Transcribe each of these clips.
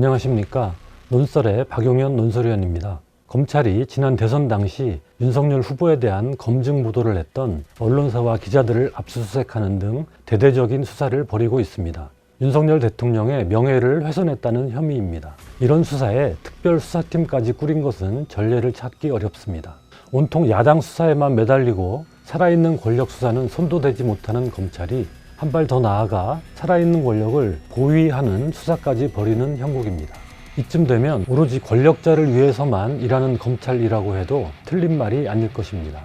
안녕하십니까. 논설의 박용현 논설위원입니다. 검찰이 지난 대선 당시 윤석열 후보에 대한 검증 보도를 했던 언론사와 기자들을 압수수색하는 등 대대적인 수사를 벌이고 있습니다. 윤석열 대통령의 명예를 훼손했다는 혐의입니다. 이런 수사에 특별수사팀까지 꾸린 것은 전례를 찾기 어렵습니다. 온통 야당 수사에만 매달리고 살아있는 권력 수사는 손도 대지 못하는 검찰이 한 발 더 나아가 살아있는 권력을 고위하는 수사까지 벌이는 형국입니다. 이쯤 되면 오로지 권력자를 위해서만 일하는 검찰이라고 해도 틀린 말이 아닐 것입니다.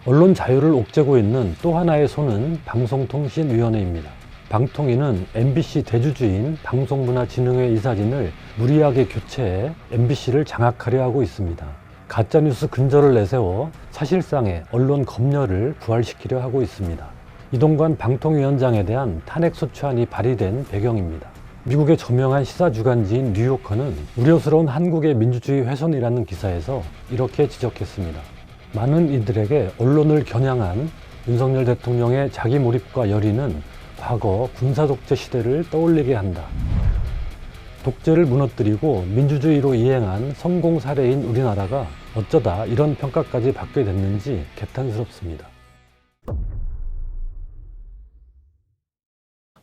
언론 자유를 옥죄고 있는 또 하나의 손은 방송통신위원회입니다. 방통위는 MBC 대주주인 방송문화진흥회 이사진을 무리하게 교체해 MBC를 장악하려 하고 있습니다. 가짜뉴스 근절을 내세워 사실상의 언론 검열을 부활시키려 하고 있습니다. 이동관 방통위원장에 대한 탄핵소추안이 발의된 배경입니다. 미국의 저명한 시사주간지인 뉴요커는 우려스러운 한국의 민주주의 훼손이라는 기사에서 이렇게 지적했습니다. 많은 이들에게 언론을 겨냥한 윤석열 대통령의 자기 몰입과 열의는 과거 군사독재 시대를 떠올리게 한다. 독재를 무너뜨리고 민주주의로 이행한 성공 사례인 우리나라가 어쩌다 이런 평가까지 받게 됐는지 개탄스럽습니다.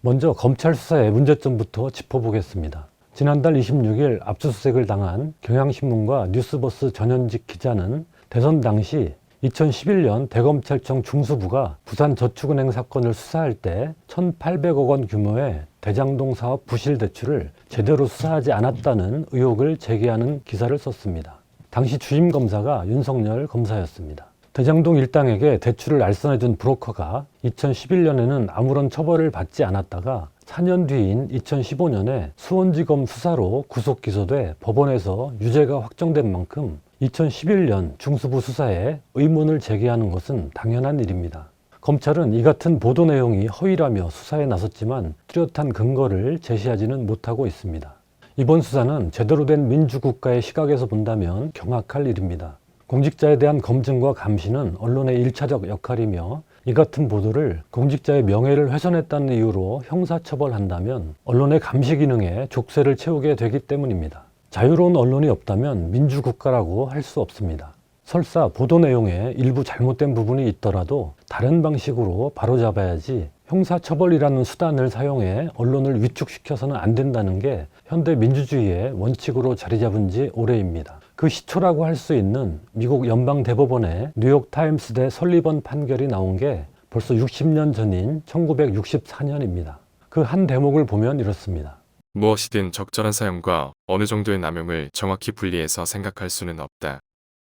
먼저 검찰 수사의 문제점부터 짚어보겠습니다. 지난달 26일 압수수색을 당한 경향신문과 뉴스버스 전현직 기자는 대선 당시 2011년 대검찰청 중수부가 부산저축은행 사건을 수사할 때 1,800억 원 규모의 대장동 사업 부실 대출을 제대로 수사하지 않았다는 의혹을 제기하는 기사를 썼습니다. 당시 주임 검사가 윤석열 검사였습니다. 대장동 일당에게 대출을 알선해준 브로커가 2011년에는 아무런 처벌을 받지 않았다가 4년 뒤인 2015년에 수원지검 수사로 구속 기소돼 법원에서 유죄가 확정된 만큼 2011년 중수부 수사에 의문을 제기하는 것은 당연한 일입니다. 검찰은 이 같은 보도 내용이 허위라며 수사에 나섰지만 뚜렷한 근거를 제시하지는 못하고 있습니다. 이번 수사는 제대로 된 민주국가의 시각에서 본다면 경악할 일입니다. 공직자에 대한 검증과 감시는 언론의 1차적 역할이며 이 같은 보도를 공직자의 명예를 훼손했다는 이유로 형사처벌한다면 언론의 감시 기능에 족쇄를 채우게 되기 때문입니다. 자유로운 언론이 없다면 민주국가라고 할 수 없습니다. 설사 보도 내용에 일부 잘못된 부분이 있더라도 다른 방식으로 바로잡아야지 형사처벌이라는 수단을 사용해 언론을 위축시켜서는 안 된다는 게 현대 민주주의의 원칙으로 자리 잡은 지 오래입니다. 그 시초라고 할 수 있는 미국 연방대법원의 뉴욕타임스 대 설리번 판결이 나온 게 벌써 60년 전인 1964년입니다. 그 한 대목을 보면 이렇습니다. 무엇이든 적절한 사용과 어느 정도의 남용을 정확히 분리해서 생각할 수는 없다.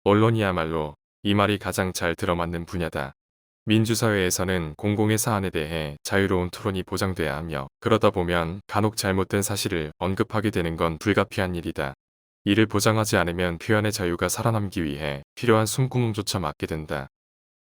언론이야말로 이 말이 가장 잘 들어맞는 분야다. 민주사회에서는 공공의 사안에 대해 자유로운 토론이 보장돼야 하며 그러다 보면 간혹 잘못된 사실을 언급하게 되는 건 불가피한 일이다. 이를 보장하지 않으면 표현의 자유가 살아남기 위해 필요한 숨구멍조차 막게 된다.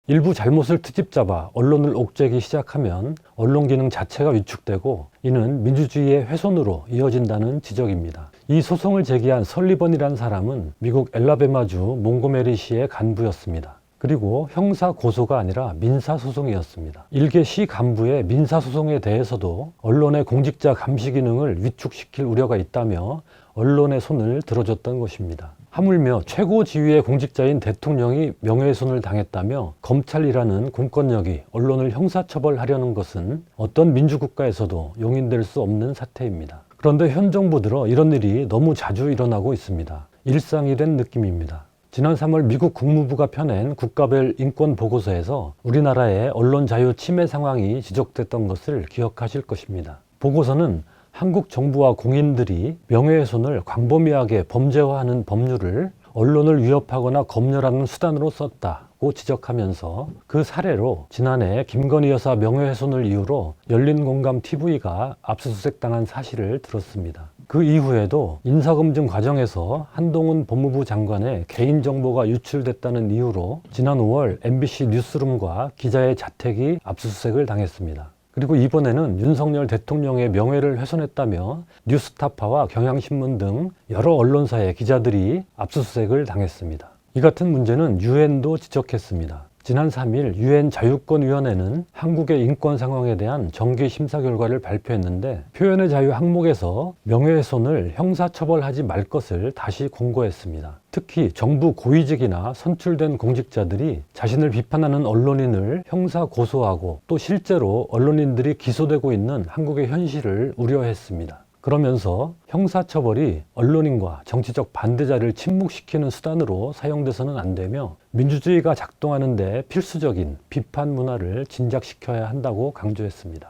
일부 잘못을 트집잡아 언론을 옥죄기 시작하면 언론 기능 자체가 위축되고 이는 민주주의의 훼손으로 이어진다는 지적입니다. 이 소송을 제기한 설리번이란 사람은 미국 엘라베마주 몽고메리시의 간부였습니다. 그리고 형사고소가 아니라 민사소송이었습니다. 일개 시 간부의 민사소송에 대해서도 언론의 공직자 감시 기능을 위축시킬 우려가 있다며 언론의 손을 들어줬던 것입니다. 하물며 최고 지위의 공직자인 대통령이 명예훼손을 당했다며 검찰이라는 공권력이 언론을 형사처벌하려는 것은 어떤 민주국가에서도 용인될 수 없는 사태입니다. 그런데 현 정부 들어 이런 일이 너무 자주 일어나고 있습니다. 일상이 된 느낌입니다. 지난 3월 미국 국무부가 펴낸 국가별 인권 보고서에서 우리나라의 언론 자유 침해 상황이 지적됐던 것을 기억하실 것입니다. 보고서는 한국 정부와 공인들이 명예훼손을 광범위하게 범죄화하는 법률을 언론을 위협하거나 검열하는 수단으로 썼다고 지적하면서 그 사례로 지난해 김건희 여사 명예훼손을 이유로 열린공감TV가 압수수색당한 사실을 들었습니다. 그 이후에도 인사검증 과정에서 한동훈 법무부 장관의 개인정보가 유출됐다는 이유로 지난 5월 MBC 뉴스룸과 기자의 자택이 압수수색을 당했습니다. 그리고 이번에는 윤석열 대통령의 명예를 훼손했다며 뉴스타파와 경향신문 등 여러 언론사의 기자들이 압수수색을 당했습니다. 이 같은 문제는 유엔도 지적했습니다. 지난 3일 유엔 자유권위원회는 한국의 인권 상황에 대한 정기 심사 결과를 발표했는데 표현의 자유 항목에서 명예훼손을 형사처벌하지 말 것을 다시 권고했습니다. 특히 정부 고위직이나 선출된 공직자들이 자신을 비판하는 언론인을 형사 고소하고 또 실제로 언론인들이 기소되고 있는 한국의 현실을 우려했습니다. 그러면서 형사처벌이 언론인과 정치적 반대자를 침묵시키는 수단으로 사용돼서는 안 되며 민주주의가 작동하는 데 필수적인 비판 문화를 진작시켜야 한다고 강조했습니다.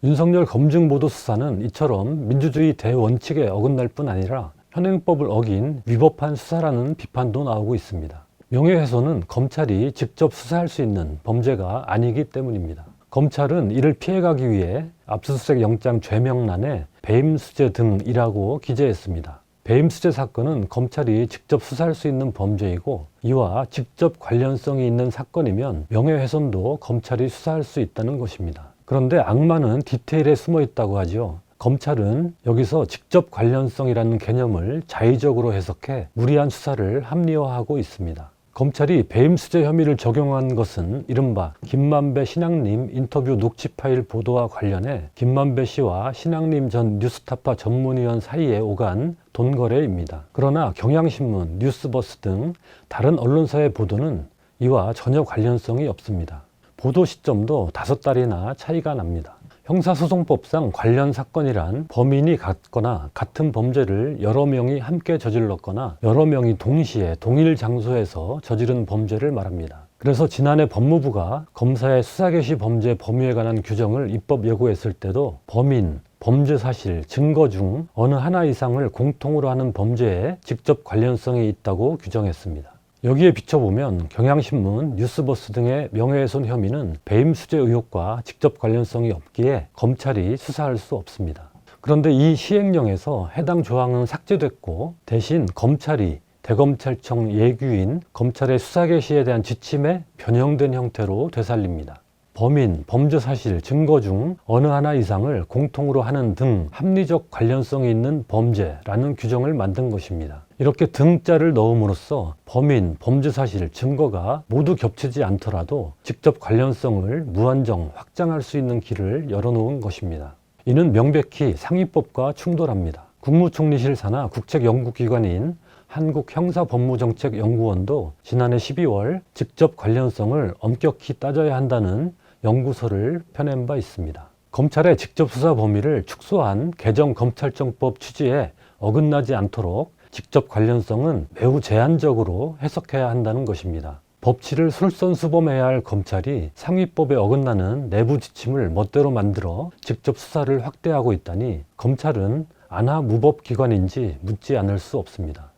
윤석열 검증보도 수사는 이처럼 민주주의 대원칙에 어긋날 뿐 아니라 현행법을 어긴 위법한 수사라는 비판도 나오고 있습니다. 명예훼손은 검찰이 직접 수사할 수 있는 범죄가 아니기 때문입니다. 검찰은 이를 피해가기 위해 압수수색 영장 죄명란에 배임수재 등이라고 기재했습니다. 배임수재 사건은 검찰이 직접 수사할 수 있는 범죄이고 이와 직접 관련성이 있는 사건이면 명예훼손도 검찰이 수사할 수 있다는 것입니다. 그런데 악마는 디테일에 숨어 있다고 하죠. 검찰은 여기서 직접 관련성이라는 개념을 자의적으로 해석해 무리한 수사를 합리화하고 있습니다. 검찰이 배임수재 혐의를 적용한 것은 이른바 김만배 신앙님 인터뷰 녹취 파일 보도와 관련해 김만배 씨와 신앙님 전 뉴스타파 전문위원 사이에 오간 돈거래입니다. 그러나 경향신문, 뉴스버스 등 다른 언론사의 보도는 이와 전혀 관련성이 없습니다. 보도 시점도 5달이나 차이가 납니다. 형사소송법상 관련 사건이란 범인이 같거나 같은 범죄를 여러 명이 함께 저질렀거나 여러 명이 동시에 동일 장소에서 저지른 범죄를 말합니다. 그래서 지난해 법무부가 검사의 수사 개시 범죄 범위에 관한 규정을 입법 예고했을 때도 범인, 범죄 사실, 증거 중 어느 하나 이상을 공통으로 하는 범죄에 직접 관련성이 있다고 규정했습니다. 여기에 비춰보면 경향신문, 뉴스버스 등의 명예훼손 혐의는 배임수재 의혹과 직접 관련성이 없기에 검찰이 수사할 수 없습니다. 그런데 이 시행령에서 해당 조항은 삭제됐고 대신 검찰이 대검찰청 예규인 검찰의 수사 개시에 대한 지침에 변형된 형태로 되살립니다. 범인, 범죄 사실, 증거 중 어느 하나 이상을 공통으로 하는 등 합리적 관련성이 있는 범죄라는 규정을 만든 것입니다. 이렇게 등자를 넣음으로써 범인, 범죄 사실, 증거가 모두 겹치지 않더라도 직접 관련성을 무한정 확장할 수 있는 길을 열어놓은 것입니다. 이는 명백히 상위법과 충돌합니다. 국무총리실 산하 국책연구기관인 한국형사법무정책연구원도 지난해 12월 직접 관련성을 엄격히 따져야 한다는 연구서를 펴낸 바 있습니다. 검찰의 직접 수사 범위를 축소한 개정 검찰청법 취지에 어긋나지 않도록 직접 관련성은 매우 제한적으로 해석해야 한다는 것입니다. 법치를 솔선수범해야 할 검찰이 상위법에 어긋나는 내부 지침을 멋대로 만들어 직접 수사를 확대하고 있다니 검찰은 안하무법기관인지 묻지 않을 수 없습니다.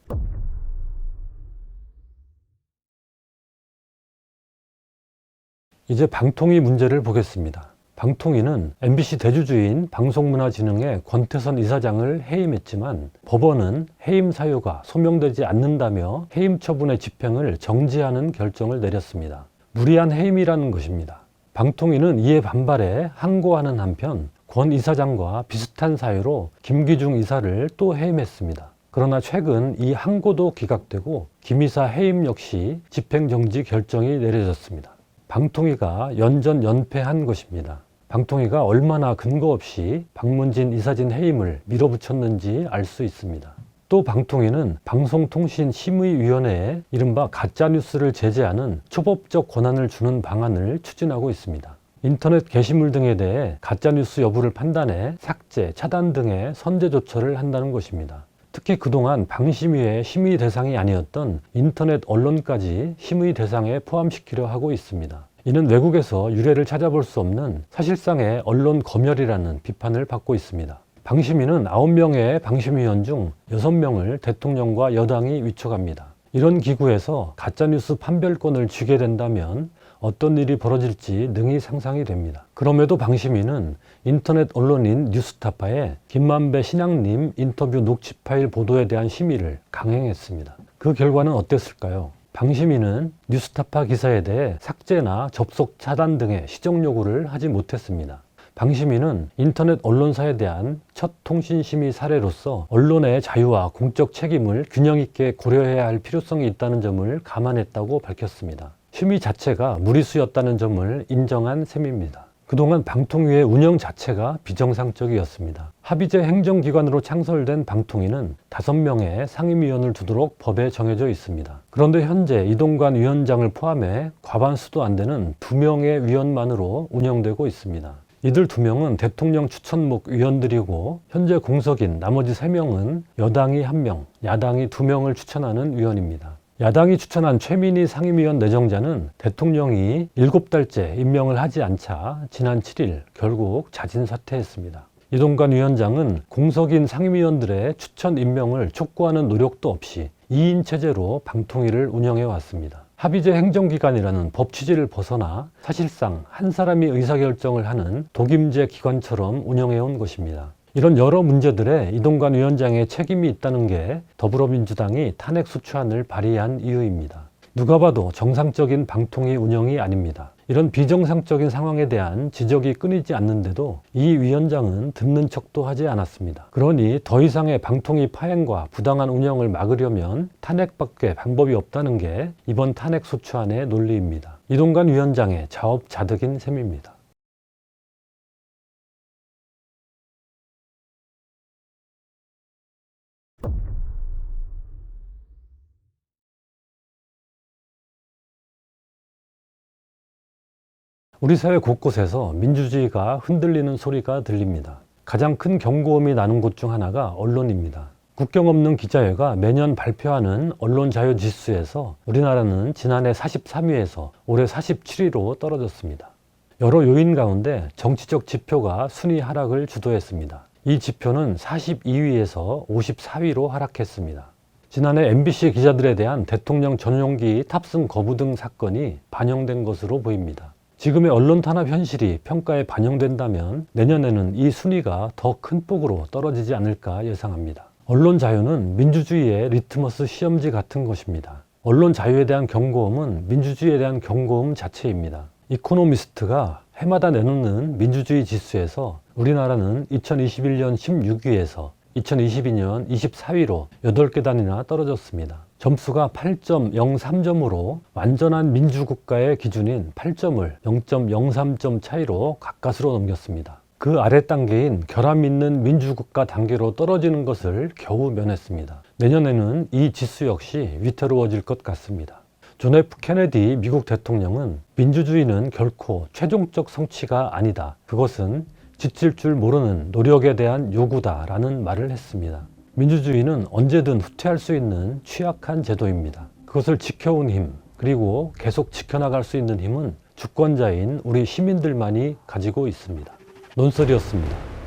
이제 방통위 문제를 보겠습니다. 방통위는 MBC 대주주인 방송문화진흥의 권태선 이사장을 해임했지만 법원은 해임 사유가 소명되지 않는다며 해임 처분의 집행을 정지하는 결정을 내렸습니다. 무리한 해임이라는 것입니다. 방통위는 이에 반발해 항고하는 한편 권 이사장과 비슷한 사유로 김기중 이사를 또 해임했습니다. 그러나 최근 이 항고도 기각되고 김 이사 해임 역시 집행정지 결정이 내려졌습니다. 방통위가 연전연패한 것입니다. 방통위가 얼마나 근거 없이 박문진 이사진 해임을 밀어붙였는지 알 수 있습니다. 또 방통위는 방송통신심의위원회에 이른바 가짜뉴스를 제재하는 초법적 권한을 주는 방안을 추진하고 있습니다. 인터넷 게시물 등에 대해 가짜뉴스 여부를 판단해 삭제, 차단 등의 선제 조처를 한다는 것입니다. 특히 그동안 방심위의 심의 대상이 아니었던 인터넷 언론까지 심의 대상에 포함시키려 하고 있습니다. 이는 외국에서 유례를 찾아볼 수 없는 사실상의 언론 검열이라는 비판을 받고 있습니다. 방심위는 9명의 방심위원 중 6명을 대통령과 여당이 위촉합니다. 이런 기구에서 가짜뉴스 판별권을 쥐게 된다면 어떤 일이 벌어질지 능히 상상이 됩니다. 그럼에도 방심위는 인터넷 언론인 뉴스타파의 김만배 신앙님 인터뷰 녹취 파일 보도에 대한 심의를 강행했습니다. 그 결과는 어땠을까요? 방심위는 뉴스타파 기사에 대해 삭제나 접속 차단 등의 시정 요구를 하지 못했습니다. 방심위는 인터넷 언론사에 대한 첫 통신심의 사례로서 언론의 자유와 공적 책임을 균형 있게 고려해야 할 필요성이 있다는 점을 감안했다고 밝혔습니다. 심의 자체가 무리수였다는 점을 인정한 셈입니다. 그동안 방통위의 운영 자체가 비정상적이었습니다. 합의제 행정기관으로 창설된 방통위는 5명의 상임위원을 두도록 법에 정해져 있습니다. 그런데 현재 이동관 위원장을 포함해 과반수도 안 되는 2명의 위원만으로 운영되고 있습니다. 이들 2명은 대통령 추천목 위원들이고 현재 공석인 나머지 3명은 여당이 1명, 야당이 2명을 추천하는 위원입니다. 야당이 추천한 최민희 상임위원 내정자는 대통령이 7달째 임명을 하지 않자 지난 7일 결국 자진 사퇴했습니다. 이동관 위원장은 공석인 상임위원들의 추천 임명을 촉구하는 노력도 없이 2인 체제로 방통위를 운영해 왔습니다. 합의제 행정기관이라는 법 취지를 벗어나 사실상 한 사람이 의사결정을 하는 독임제 기관처럼 운영해온 것입니다. 이런 여러 문제들에 이동관 위원장의 책임이 있다는 게 더불어민주당이 탄핵 소추안을 발의한 이유입니다. 누가 봐도 정상적인 방통위 운영이 아닙니다. 이런 비정상적인 상황에 대한 지적이 끊이지 않는데도 이 위원장은 듣는 척도 하지 않았습니다. 그러니 더 이상의 방통위 파행과 부당한 운영을 막으려면 탄핵밖에 방법이 없다는 게 이번 탄핵 소추안의 논리입니다. 이동관 위원장의 자업자득인 셈입니다. 우리 사회 곳곳에서 민주주의가 흔들리는 소리가 들립니다. 가장 큰 경고음이 나는 곳 중 하나가 언론입니다. 국경 없는 기자회가 매년 발표하는 언론자유지수에서 우리나라는 지난해 43위에서 올해 47위로 떨어졌습니다. 여러 요인 가운데 정치적 지표가 순위 하락을 주도했습니다. 이 지표는 42위에서 54위로 하락했습니다. 지난해 MBC 기자들에 대한 대통령 전용기 탑승 거부 등 사건이 반영된 것으로 보입니다. 지금의 언론 탄압 현실이 평가에 반영된다면 내년에는 이 순위가 더 큰 폭으로 떨어지지 않을까 예상합니다. 언론 자유는 민주주의의 리트머스 시험지 같은 것입니다. 언론 자유에 대한 경고음은 민주주의에 대한 경고음 자체입니다. 이코노미스트가 해마다 내놓는 민주주의 지수에서 우리나라는 2021년 16위에서 2022년 24위로 8계단이나 떨어졌습니다. 점수가 8.03점으로 완전한 민주국가의 기준인 8점을 0.03점 차이로 가까스로 넘겼습니다. 그 아래 단계인 결함 있는 민주국가 단계로 떨어지는 것을 겨우 면했습니다. 내년에는 이 지수 역시 위태로워질 것 같습니다. 존 F 케네디 미국 대통령은 민주주의는 결코 최종적 성취가 아니다. 그것은 지칠 줄 모르는 노력에 대한 요구다라는 말을 했습니다. 민주주의는 언제든 후퇴할 수 있는 취약한 제도입니다. 그것을 지켜온 힘, 그리고 계속 지켜나갈 수 있는 힘은 주권자인 우리 시민들만이 가지고 있습니다. 논설이었습니다.